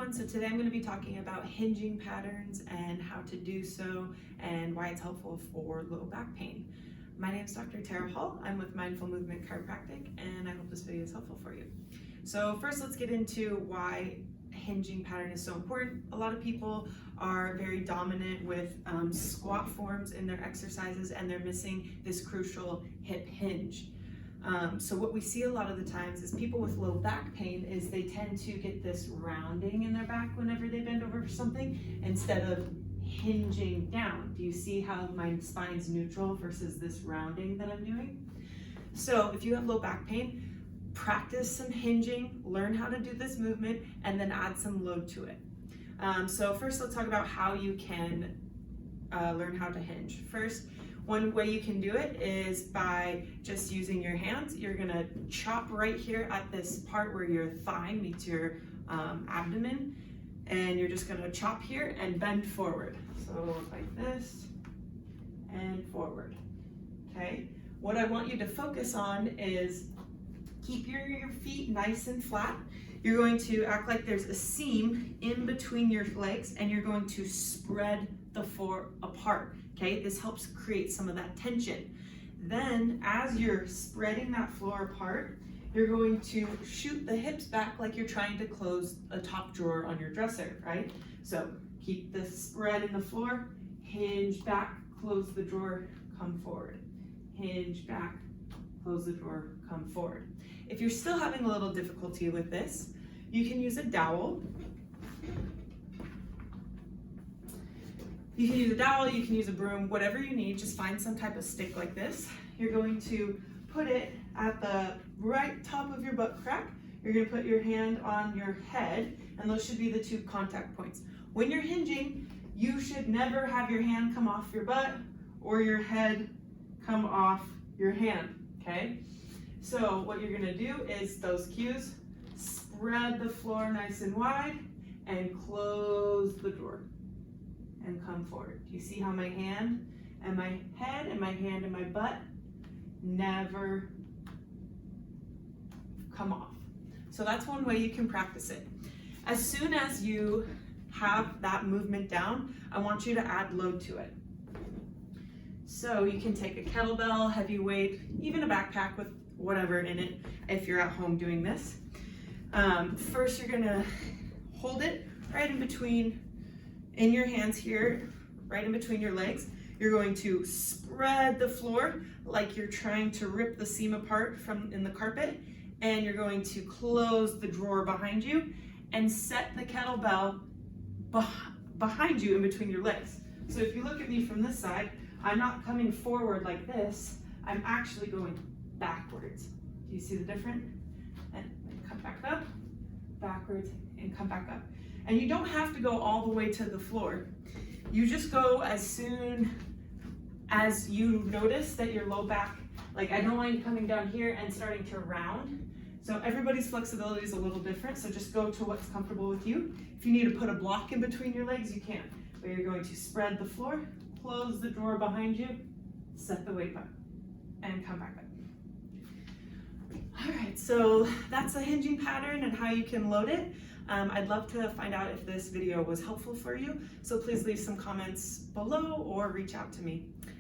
everyone. So today I'm going to be talking about hinging patterns and how to do so and why it's helpful for low back pain. My name is Dr. Tara Hall. I'm with Mindful Movement Chiropractic and I hope this video is helpful for you. So first let's get into why hinging pattern is so important. A lot of people are very dominant with squat forms in their exercises and they're missing this crucial hip hinge. So what we see a lot of the times is people with low back pain is they tend to get this rounding in their back whenever they bend over for something instead of hinging down. Do you see how my spine's neutral versus this rounding that I'm doing? So if you have low back pain, practice some hinging, learn how to do this movement, and then add some load to it. So first let's talk about how you can learn how to hinge. First, one way you can do it is by just using your hands. You're gonna chop right here at this part where your thigh meets your abdomen, and you're just gonna chop here and bend forward. So like this and forward, okay? What I want you to focus on is keep your feet nice and flat. You're going to act like there's a seam in between your legs and you're going to spread the floor apart, okay? This helps create some of that tension. Then as you're spreading that floor apart, you're going to shoot the hips back like you're trying to close a top drawer on your dresser, right? So keep the spread in the floor, hinge back, close the drawer, come forward. Hinge back, close the drawer, come forward. If you're still having a little difficulty with this, you can use a dowel. You can use a dowel, you can use a broom, whatever you need, just find some type of stick like this. You're going to put it at the right top of your butt crack. You're gonna put your hand on your head, and those should be the two contact points. When you're hinging, you should never have your hand come off your butt or your head come off your hand, okay? So what you're gonna do is those cues, spread the floor nice and wide and close the drawer and come forward. Do you see how my hand and my head and my hand and my butt never come off? So that's one way you can practice it. As soon as you have that movement down, I want you to add load to it. So you can take a kettlebell, heavy weight, even a backpack with whatever in it if you're at home doing this. First you're gonna hold it right in between, in your hands here, right in between your legs. You're going to spread the floor like you're trying to rip the seam apart from in the carpet, and you're going to close the drawer behind you and set the kettlebell behind you in between your legs. So if you look at me from this side, I'm not coming forward like this, I'm actually going backwards. Do you see the difference? And come back up, backwards, and come back up. And you don't have to go all the way to the floor. You just go as soon as you notice that your low back, like I don't want you coming down here and starting to round. So everybody's flexibility is a little different, so just go to what's comfortable with you. If you need to put a block in between your legs, you can. But you're going to spread the floor, close the drawer behind you, set the weight up, and come back up. All right, so that's a hinging pattern and how you can load it. I'd love to find out if this video was helpful for you, so please leave some comments below or reach out to me.